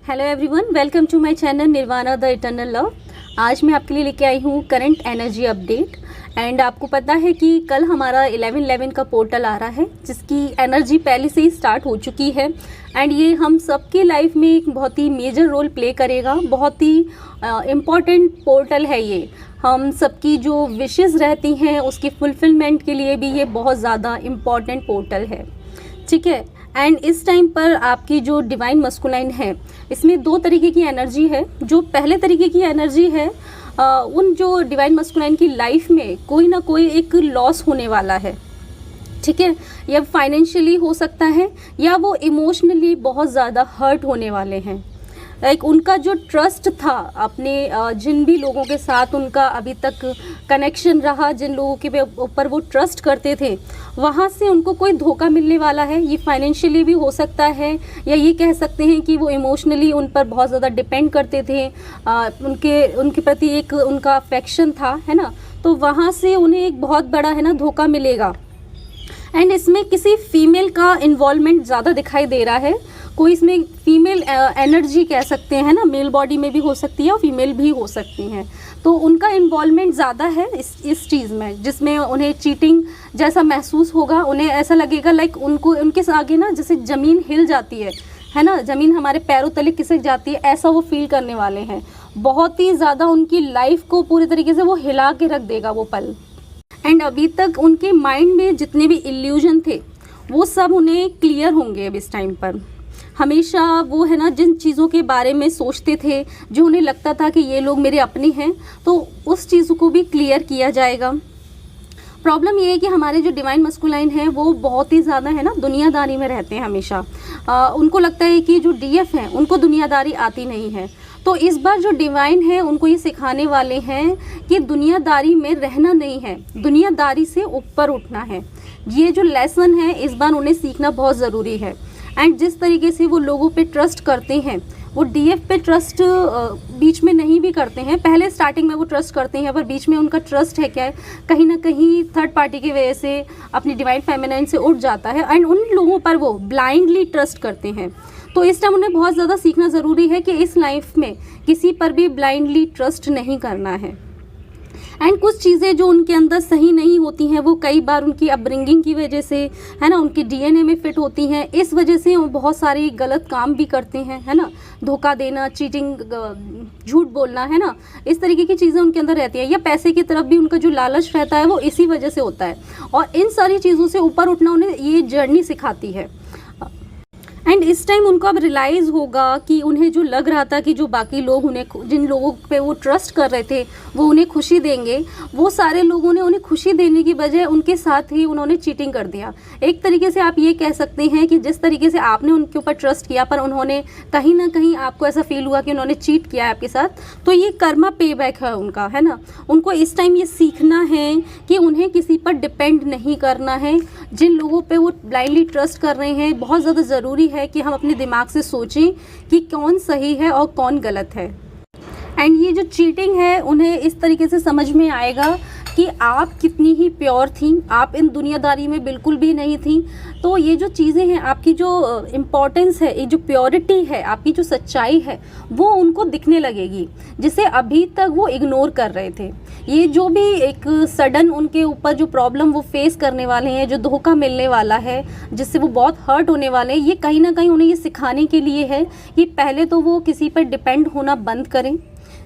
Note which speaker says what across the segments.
Speaker 1: Hello everyone, welcome to my channel Nirvana the eternal love. आज मैं आपके लिए लेके आई हूँ करंट एनर्जी अपडेट। एंड आपको पता है कि कल हमारा 11/11 का पोर्टल आ रहा है, जिसकी एनर्जी पहले से ही स्टार्ट हो चुकी है। एंड ये हम सबकी लाइफ में एक बहुत ही मेजर रोल प्ले करेगा। बहुत ही इम्पॉर्टेंट पोर्टल है ये। हम सबकी जो विशेस रहती हैं उसकी फुलफिलमेंट के लिए भी ये बहुत ज़्यादा इम्पॉर्टेंट पोर्टल है, ठीक है। एंड इस टाइम पर आपकी जो डिवाइन मस्कुलाइन है, इसमें दो तरीके की एनर्जी है। जो पहले तरीके की एनर्जी है, उन जो डिवाइन मस्कुलाइन की लाइफ में कोई ना कोई एक लॉस होने वाला है, ठीक है। या फाइनेंशियली हो सकता है या वो इमोशनली बहुत ज़्यादा हर्ट होने वाले हैं। लाइक उनका जो ट्रस्ट था अपने जिन भी लोगों के साथ उनका अभी तक कनेक्शन रहा, जिन लोगों के ऊपर वो ट्रस्ट करते थे, वहाँ से उनको कोई धोखा मिलने वाला है। ये फाइनेंशियली भी हो सकता है, या ये कह सकते हैं कि वो इमोशनली उन पर बहुत ज़्यादा डिपेंड करते थे। उनके प्रति एक उनका अफेक्शन था, है ना। तो वहाँ से उन्हें एक बहुत बड़ा, है ना, धोखा मिलेगा। एंड इसमें किसी फीमेल का इन्वॉल्वमेंट ज़्यादा दिखाई दे रहा है। कोई इसमें फीमेल एनर्जी कह सकते हैं ना, मेल बॉडी में भी हो सकती है और फीमेल भी हो सकती हैं। तो उनका इन्वॉल्वमेंट ज़्यादा है इस चीज़ में, जिसमें उन्हें चीटिंग जैसा महसूस होगा। उन्हें ऐसा लगेगा लाइक उनके आगे ना जैसे ज़मीन हिल जाती है ना, ज़मीन हमारे पैरों तले खिसक जाती है, ऐसा वो फील करने वाले हैं। बहुत ही ज़्यादा उनकी लाइफ को पूरी तरीके से वो हिला के रख देगा वो पल। एंड अभी तक उनके माइंड में जितने भी इल्यूजन थे वो सब उन्हें क्लियर होंगे अब इस टाइम पर। हमेशा वो, है ना, जिन चीज़ों के बारे में सोचते थे, जो उन्हें लगता था कि ये लोग मेरे अपने हैं, तो उस चीज़ को भी क्लियर किया जाएगा। प्रॉब्लम ये है कि हमारे जो डिवाइन मस्कुलाइन है वो बहुत ही ज़्यादा, है ना, दुनियादारी में रहते हैं हमेशा। उनको लगता है कि जो डीएफ हैं उनको दुनियादारी आती नहीं है। तो इस बार जो डिवाइन है उनको ये सिखाने वाले हैं कि दुनियादारी में रहना नहीं है, दुनियादारी से ऊपर उठना है। ये जो लेसन है इस बार उन्हें सीखना बहुत ज़रूरी है। एंड जिस तरीके से वो लोगों पे ट्रस्ट करते हैं, वो डीएफ पे ट्रस्ट बीच में नहीं भी करते हैं। पहले स्टार्टिंग में वो ट्रस्ट करते हैं, पर बीच में उनका ट्रस्ट है क्या है, कहीं ना कहीं थर्ड पार्टी की वजह से अपनी डिवाइन फेमिनाइन से उठ जाता है। एंड उन लोगों पर वो ब्लाइंडली ट्रस्ट करते हैं। तो इस टाइम उन्हें बहुत ज़्यादा सीखना ज़रूरी है कि इस लाइफ में किसी पर भी ब्लाइंडली ट्रस्ट नहीं करना है। एंड कुछ चीज़ें जो उनके अंदर सही नहीं होती हैं वो कई बार उनकी अपब्रिंगिंग की वजह से, है ना, उनकी डीएनए में फिट होती हैं। इस वजह से वो बहुत सारी गलत काम भी करते हैं, है ना। धोखा देना, चीटिंग, झूठ बोलना, है ना, इस तरीके की चीज़ें उनके अंदर रहती हैं। या पैसे की तरफ भी उनका जो लालच रहता है वो इसी वजह से होता है। और इन सारी चीज़ों से ऊपर उठना उन्हें ये जर्नी सिखाती है। एंड इस टाइम उनको अब रियलाइज़ होगा कि उन्हें जो लग रहा था कि जो बाकी लोग उन्हें, जिन लोगों पे वो ट्रस्ट कर रहे थे वो उन्हें खुशी देंगे, वो सारे लोगों ने उन्हें खुशी देने की बजाय उनके साथ ही उन्होंने चीटिंग कर दिया। एक तरीके से आप ये कह सकते हैं कि जिस तरीके से आपने उनके ऊपर ट्रस्ट किया, पर उन्होंने कहीं ना कहीं, आपको ऐसा फील हुआ कि उन्होंने चीट किया है आपके साथ, तो ये कर्मा पे बैक है उनका, है ना। उनको इस टाइम ये सीखना है कि उन्हें किसी पर डिपेंड नहीं करना है। जिन लोगों पर वो ब्लाइंडली ट्रस्ट कर रहे हैं, बहुत ज़्यादा ज़रूरी है कि हम अपने दिमाग से सोचें कि कौन सही है और कौन गलत है। एंड ये जो चीटिंग है उन्हें इस तरीके से समझ में आएगा कि आप कितनी ही प्योर थी, आप इन दुनियादारी में बिल्कुल भी नहीं थी। तो ये जो चीज़ें हैं, आपकी जो इम्पोर्टेंस है, ये जो प्योरिटी है, आपकी जो सच्चाई है, वो उनको दिखने लगेगी, जिसे अभी तक वो इग्नोर कर रहे थे। ये जो भी एक सडन उनके ऊपर जो प्रॉब्लम वो फेस करने वाले हैं, जो धोखा मिलने वाला है, जिससे वो बहुत हर्ट होने वाले हैं, ये कहीं ना कहीं उन्हें ये सिखाने के लिए है कि पहले तो वो किसी पर डिपेंड होना बंद करें।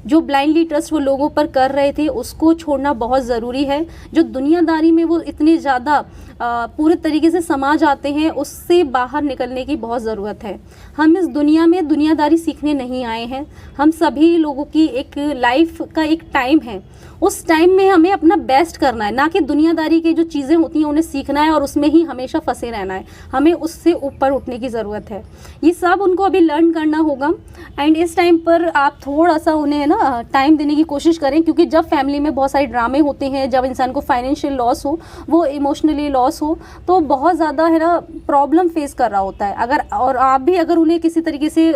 Speaker 1: जो ब्लाइंडली ट्रस्ट वो लोगों पर कर रहे थे उसको छोड़ना बहुत ज़रूरी है। जो दुनियादारी में वो इतने ज़्यादा पूरे तरीके से समा जाते हैं, उससे बाहर निकलने की बहुत ज़रूरत है। हम इस दुनिया में दुनियादारी सीखने नहीं आए हैं। हम सभी लोगों की एक लाइफ का एक टाइम है, उस टाइम में हमें अपना बेस्ट करना है, ना कि दुनियादारी की जो चीज़ें होती हैं उन्हें सीखना है और उसमें ही हमेशा फंसे रहना है। हमें उससे ऊपर उठने की ज़रूरत है। ये सब उनको अभी लर्न करना होगा। एंड इस टाइम पर आप थोड़ा सा उन्हें ना टाइम देने की कोशिश करें, क्योंकि जब फैमिली में बहुत सारे ड्रामे होते हैं, जब इंसान को फाइनेंशियल लॉस हो, वो इमोशनली लॉस हो, तो बहुत ज़्यादा, है ना, प्रॉब्लम फेस कर रहा होता है। अगर और आप भी अगर उन्हें किसी तरीके से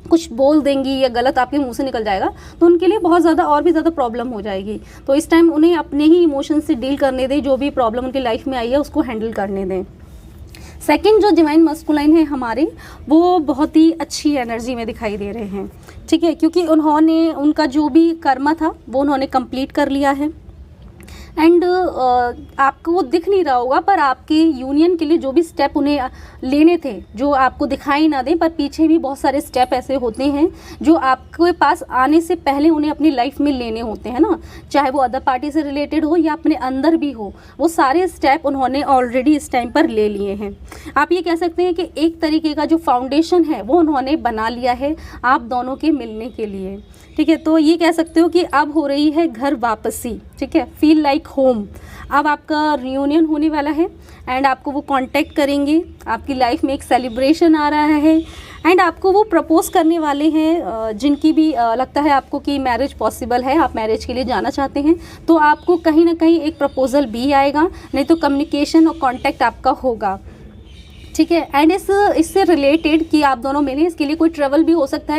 Speaker 1: कुछ बोल देंगी या गलत आपके मुंह से निकल जाएगा, तो उनके लिए बहुत ज़्यादा और भी ज़्यादा प्रॉब्लम हो जाएगी। तो इस टाइम उन्हें अपने ही इमोशन से डील करने दें, जो भी प्रॉब्लम उनकी लाइफ में आई है उसको हैंडल करने दें। सेकंड जो डिवाइन मस्कुलाइन है हमारे, वो बहुत ही अच्छी एनर्जी में दिखाई दे रहे हैं, ठीक है, क्योंकि उन्होंने उनका जो भी कर्म था वो उन्होंने कंप्लीट कर लिया है। एंड आपको वो दिख नहीं रहा होगा, पर आपके यूनियन के लिए जो भी स्टेप उन्हें लेने थे, जो आपको दिखाई ना दें, पर पीछे भी बहुत सारे स्टेप ऐसे होते हैं जो आपके पास आने से पहले उन्हें अपनी लाइफ में लेने होते हैं ना, चाहे वो अदर पार्टी से रिलेटेड हो या अपने अंदर भी हो, वो सारे स्टेप उन्होंने ऑलरेडी इस टाइम पर ले लिए हैं। आप ये कह सकते हैं कि एक तरीके का जो फाउंडेशन है वो उन्होंने बना लिया है आप दोनों के मिलने के लिए, ठीक है। तो ये कह सकते हो कि अब हो रही है घर वापसी, ठीक है, फील लाइक होम। अब आपका रियूनियन होने वाला है एंड आपको वो कांटेक्ट करेंगे, आपकी लाइफ में एक सेलिब्रेशन आ रहा है एंड आपको वो प्रपोज करने वाले हैं, जिनकी भी लगता है आपको कि मैरिज पॉसिबल है, आप मैरिज के लिए जाना चाहते हैं, तो आपको कहीं ना कहीं एक प्रपोजल भी आएगा, नहीं तो कम्युनिकेशन और कांटेक्ट आपका होगा, ठीक है। एंड इससे रिलेटेड कि आप दोनों मिलें, इसके लिए कोई ट्रैवल भी हो सकता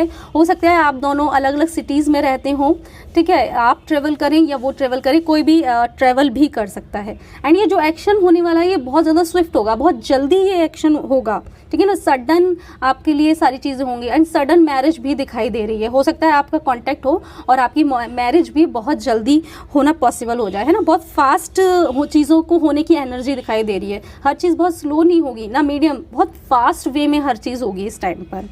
Speaker 1: है आप दोनों अलग अलग सिटीज़ में रहते हों, ठीक है, आप ट्रैवल करें या वो ट्रैवल करें, कोई भी ट्रैवल भी कर सकता है। एंड ये जो एक्शन होने वाला है ये बहुत ज़्यादा स्विफ्ट होगा, बहुत जल्दी ये एक्शन होगा, ठीक है ना, सडन आपके लिए सारी चीज़ें होंगी एंड सडन मैरिज भी दिखाई दे रही है। हो सकता है आपका कांटेक्ट हो और आपकी मैरिज भी बहुत जल्दी होना पॉसिबल हो जाए, है ना, बहुत फास्ट चीज़ों को होने की एनर्जी दिखाई दे रही है। हर चीज़ बहुत स्लो नहीं होगी ना, मीडियम, बहुत फास्ट वे में हर चीज़ होगी इस टाइम पर,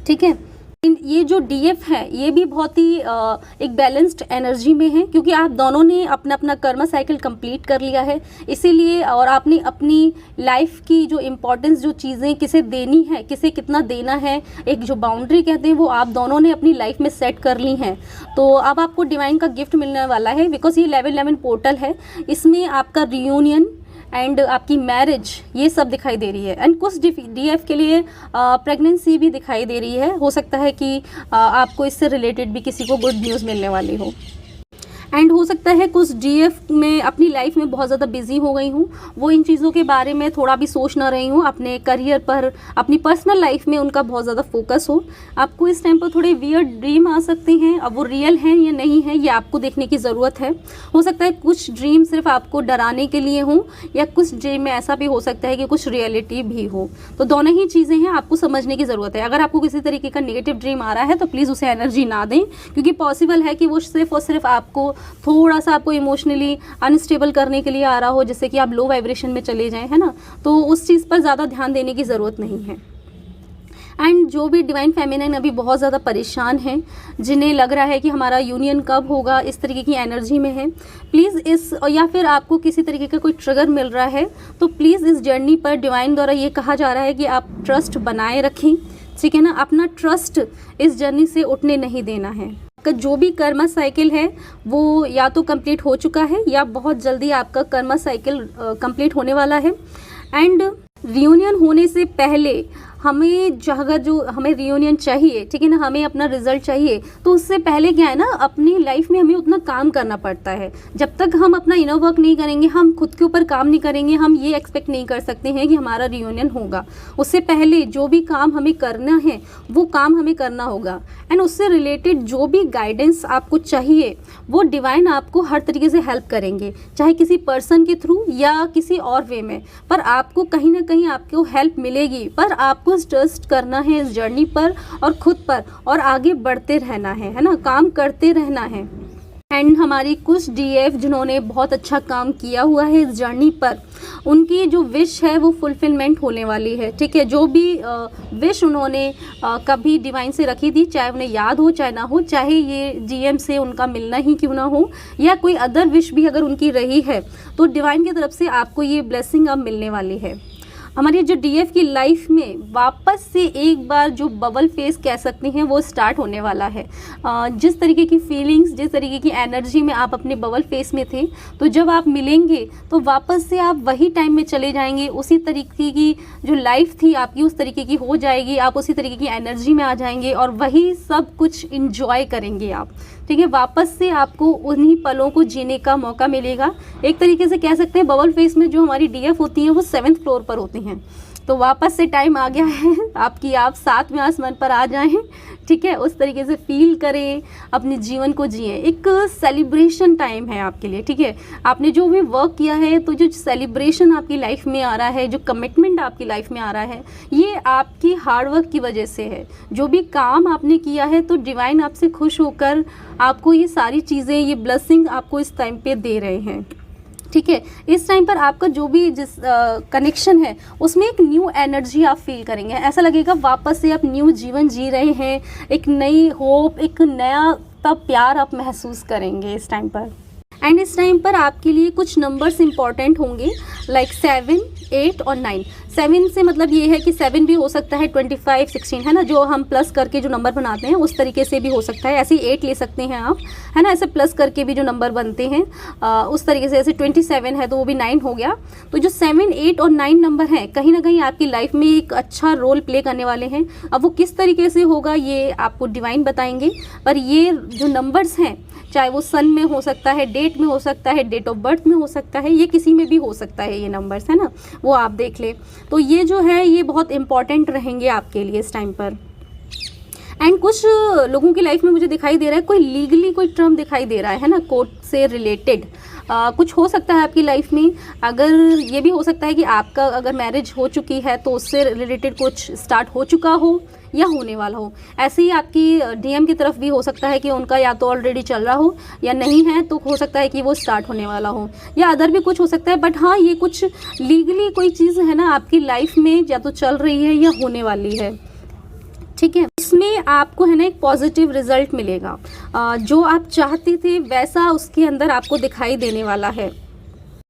Speaker 1: ठीक है। ये जो डीएफ है ये भी बहुत ही एक बैलेंस्ड एनर्जी में है, क्योंकि आप दोनों ने अपना अपना कर्म साइकिल कंप्लीट कर लिया है, इसीलिए, और आपने अपनी लाइफ की जो इम्पोर्टेंस, जो चीज़ें किसे देनी है, किसे कितना देना है, एक जो बाउंड्री कहते हैं वो आप दोनों ने अपनी लाइफ में सेट कर ली हैं। तो अब आपको डिवाइन का गिफ्ट मिलने वाला है, बिकॉज ये लेवल 11 पोर्टल है, इसमें आपका रियूनियन एंड आपकी मैरिज ये सब दिखाई दे रही है। एंड कुछ डीएफ के लिए प्रेगनेंसी भी दिखाई दे रही है, हो सकता है कि आपको इससे रिलेटेड भी किसी को गुड न्यूज़ मिलने वाली हो। एंड हो सकता है कुछ डीएफ में अपनी लाइफ में बहुत ज़्यादा बिजी हो गई हूँ, वो इन चीज़ों के बारे में थोड़ा भी सोच ना रही हूँ, अपने करियर पर, अपनी पर्सनल लाइफ में उनका बहुत ज़्यादा फोकस हो। आपको इस टाइम पर थोड़े वियर्ड ड्रीम आ सकते हैं, अब वो रियल हैं या नहीं है ये आपको देखने की ज़रूरत है। हो सकता है कुछ ड्रीम सिर्फ आपको डराने के लिए हों, या कुछ ड्रीम में ऐसा भी हो सकता है कि कुछ रियलिटी भी हो। तो दोनों ही चीज़ें हैं, आपको समझने की ज़रूरत है। अगर आपको किसी तरीके का नेगेटिव ड्रीम आ रहा है तो प्लीज़ उसे एनर्जी ना दें, क्योंकि पॉसिबल है कि वो सिर्फ और सिर्फ आपको थोड़ा सा आपको इमोशनली अनस्टेबल करने के लिए आ रहा हो, जैसे कि आप लो वाइब्रेशन में चले जाएं, है ना, तो उस चीज़ पर ज़्यादा ध्यान देने की ज़रूरत नहीं है। एंड जो भी डिवाइन फेमिनिन अभी बहुत ज़्यादा परेशान हैं, जिन्हें लग रहा है कि हमारा यूनियन कब होगा, इस तरीके की एनर्जी में है, प्लीज़ इस, या फिर आपको किसी तरीके का कोई ट्रिगर मिल रहा है, तो प्लीज़ इस जर्नी पर डिवाइन द्वारा ये कहा जा रहा है कि आप ट्रस्ट बनाए रखें, ठीक है ना, अपना ट्रस्ट इस जर्नी से उठने नहीं देना है। आपका जो भी कर्मा साइकिल है वो या तो कंप्लीट हो चुका है या बहुत जल्दी आपका कर्मा साइकिल कंप्लीट होने वाला है। एंड रियूनियन होने से पहले हमें अगर जो हमें रियूनियन चाहिए, ठीक है ना, हमें अपना रिजल्ट चाहिए, तो उससे पहले क्या है ना, अपनी लाइफ में हमें उतना काम करना पड़ता है। जब तक हम अपना इनर वर्क नहीं करेंगे, हम खुद के ऊपर काम नहीं करेंगे, हम ये एक्सपेक्ट नहीं कर सकते हैं कि हमारा रियूनियन होगा। उससे पहले जो भी काम हमें करना है वो काम हमें करना होगा। एंड उससे रिलेटेड जो भी गाइडेंस आपको चाहिए वो डिवाइन आपको हर तरीके से हेल्प करेंगे, चाहे किसी पर्सन के थ्रू या किसी और वे में, पर आपको कहीं ना कहीं आपको हेल्प मिलेगी। पर आपको ट्रस्ट करना है इस जर्नी पर और खुद पर, और आगे बढ़ते रहना है ना, काम करते रहना है। एंड हमारी कुछ डीएफ जिन्होंने बहुत अच्छा काम किया हुआ है इस जर्नी पर, उनकी जो विश है वो फुलफिलमेंट होने वाली है, ठीक है। जो भी विश उन्होंने कभी डिवाइन से रखी थी, चाहे उन्हें याद हो चाहे ना हो, चाहे ये जीएम से उनका मिलना ही क्यों ना हो, या कोई अदर विश भी अगर उनकी रही है, तो डिवाइन की तरफ से आपको ये ब्लेसिंग अब मिलने वाली है। हमारी जो डीएफ की लाइफ में वापस से एक बार जो बबल फेस कह सकते हैं वो स्टार्ट होने वाला है। जिस तरीके की फीलिंग्स, जिस तरीके की एनर्जी में आप अपने बबल फेस में थे, तो जब आप मिलेंगे तो वापस से आप वही टाइम में चले जाएंगे, उसी तरीके की जो लाइफ थी आपकी उस तरीके की हो जाएगी, आप उसी तरीके की एनर्जी में आ जाएंगे और वही सब कुछ इंजॉय करेंगे आप, ठीक है। वापस से आपको उन्हीं पलों को जीने का मौका मिलेगा। एक तरीके से कह सकते हैं बबल फेस में जो हमारी डीएफ होती हैं वो 7th फ्लोर पर होती हैं, तो वापस से टाइम आ गया है आपकी, आप 7वें आसमान पर आ जाएं, ठीक है, उस तरीके से फील करें, अपने जीवन को जिए। एक सेलिब्रेशन टाइम है आपके लिए, ठीक है। आपने जो भी वर्क किया है, तो जो सेलिब्रेशन आपकी लाइफ में आ रहा है, जो कमिटमेंट आपकी लाइफ में आ रहा है, ये आपकी हार्डवर्क की वजह से है। जो भी काम आपने किया है, तो डिवाइन आपसे खुश होकर आपको ये सारी चीज़ें, ये ब्लेसिंग आपको इस टाइम पे दे रहे हैं, ठीक है। इस टाइम पर आपका जो भी जिस कनेक्शन है, उसमें एक न्यू एनर्जी आप फील करेंगे। ऐसा लगेगा वापस से आप न्यू जीवन जी रहे हैं, एक नई होप, एक नया प्यार आप महसूस करेंगे इस टाइम पर। एंड इस टाइम पर आपके लिए कुछ नंबर्स इंपॉर्टेंट होंगे, लाइक 7, 8 और 9। 7 से मतलब ये है कि 7 भी हो सकता है, 25, 16 है ना, जो हम प्लस करके जो नंबर बनाते हैं उस तरीके से भी हो सकता है। ऐसे ही 8 ले सकते हैं आप, है ना, ऐसे प्लस करके भी जो नंबर बनते हैं उस तरीके से। ऐसे 27 है तो वो भी 9 हो गया। तो जो 7, 8 और 9 नंबर हैं, कहीं ना कहीं आपकी लाइफ में एक अच्छा रोल प्ले करने वाले हैं। अब वो किस तरीके से होगा ये आपको डिवाइन बताएंगे, पर ये जो नंबर्स हैं, चाहे वो सन में हो सकता है, डेट में हो सकता है, डेट ऑफ बर्थ में हो सकता है, ये किसी में भी हो सकता है, ये नंबर्स है ना, वो आप देख लें। तो ये जो है ये बहुत इंपॉर्टेंट रहेंगे आपके लिए इस टाइम पर। एंड कुछ लोगों की लाइफ में मुझे दिखाई दे रहा है, कोई लीगली कोई टर्म दिखाई दे रहा है ना, कोर्ट से रिलेटेड कुछ हो सकता है आपकी लाइफ में। अगर ये भी हो सकता है कि आपका अगर मैरिज हो चुकी है तो उससे रिलेटेड कुछ स्टार्ट हो चुका हो या होने वाला हो। ऐसे ही आपकी डीएम की तरफ भी हो सकता है कि उनका या तो ऑलरेडी चल रहा हो या नहीं है, तो हो सकता है कि वो स्टार्ट होने वाला हो, या अदर भी कुछ हो सकता है। बट हाँ, ये कुछ लीगली कोई चीज़ है ना आपकी लाइफ में, या तो चल रही है या होने वाली है, ठीक है। इसमें आपको है ना एक पॉजिटिव रिजल्ट मिलेगा, जो आप चाहते थे वैसा उसके अंदर आपको दिखाई देने वाला है।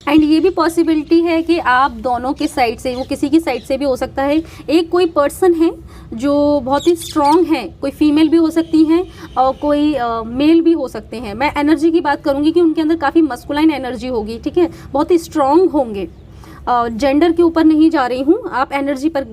Speaker 1: एंड ये भी पॉसिबिलिटी है कि आप दोनों के साइड से, वो किसी की साइड से भी हो सकता है, एक कोई पर्सन है जो बहुत ही स्ट्रॉन्ग है, कोई फीमेल भी हो सकती हैं और कोई मेल भी हो सकते हैं। मैं एनर्जी की बात करूँगी कि उनके अंदर काफ़ी मस्कुलाइन एनर्जी होगी, ठीक है, बहुत ही स्ट्रॉन्ग होंगे। जेंडर के ऊपर नहीं जा रही हूँ, आप एनर्जी पर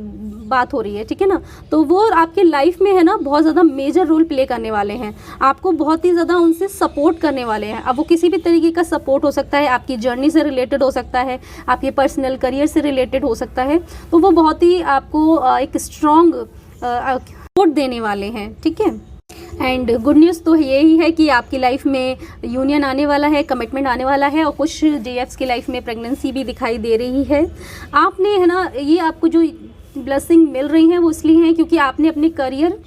Speaker 1: बात हो रही है, ठीक है ना। तो वो आपके लाइफ में है ना बहुत ज़्यादा मेजर रोल प्ले करने वाले हैं, आपको बहुत ही ज़्यादा उनसे सपोर्ट करने वाले हैं। अब वो किसी भी तरीके का सपोर्ट हो सकता है, आपकी जर्नी से रिलेटेड हो सकता है, आपके पर्सनल करियर से रिलेटेड हो सकता है। तो वो बहुत ही आपको एक स्ट्रॉन्ग सपोर्ट देने वाले हैं, ठीक है। एंड गुड न्यूज़ तो यही है कि आपकी लाइफ में यूनियन आने वाला है, कमिटमेंट आने वाला है, और कुछ डीएफ्स की लाइफ में प्रेगनेंसी भी दिखाई दे रही है। आपने है ना, ये आपको जो ब्लेसिंग मिल रही हैं वो इसलिए हैं क्योंकि आपने अपने करियर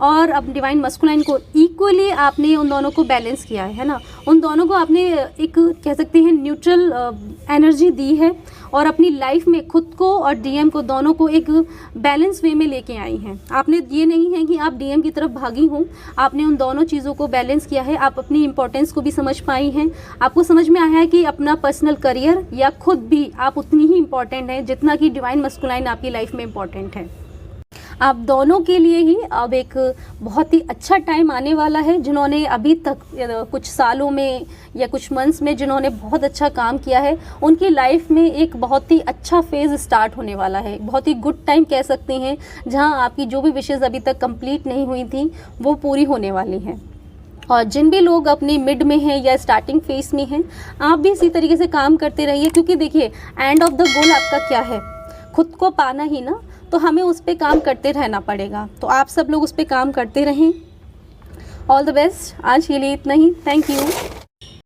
Speaker 1: और अब डिवाइन मस्कुलाइन को इक्वली आपने उन दोनों को बैलेंस किया है ना। उन दोनों को आपने एक कह सकते हैं न्यूट्रल एनर्जी दी है, और अपनी लाइफ में खुद को और डीएम को दोनों को एक बैलेंस वे में लेके आई हैं। आपने ये नहीं है कि आप डीएम की तरफ भागी हों, आपने उन दोनों चीज़ों को बैलेंस किया है। आप अपनी इंपॉर्टेंस को भी समझ पाई हैं, आपको समझ में आया है कि अपना पर्सनल करियर या खुद भी आप उतनी ही इम्पॉर्टेंट हैं जितना कि डिवाइन मस्कुलाइन आपकी लाइफ में इम्पॉर्टेंट है। आप दोनों के लिए ही अब एक बहुत ही अच्छा टाइम आने वाला है। जिन्होंने अभी तक कुछ सालों में या कुछ मंथ्स में जिन्होंने बहुत अच्छा काम किया है, उनकी लाइफ में एक बहुत ही अच्छा फेज़ स्टार्ट होने वाला है। बहुत ही गुड टाइम कह सकते हैं, जहां आपकी जो भी विशेज़ अभी तक कंप्लीट नहीं हुई थी वो पूरी होने वाली हैं। और जिन भी लोग अपनी मिड में हैं या स्टार्टिंग फेस में हैं, आप भी इसी तरीके से काम करते रहिए, क्योंकि देखिए एंड ऑफ द गोल आपका क्या है, खुद को पाना ही ना, तो हमें उस पर काम करते रहना पड़ेगा। तो आप सब लोग उस पर काम करते रहें। All the best. आज के लिए इतना ही। Thank you.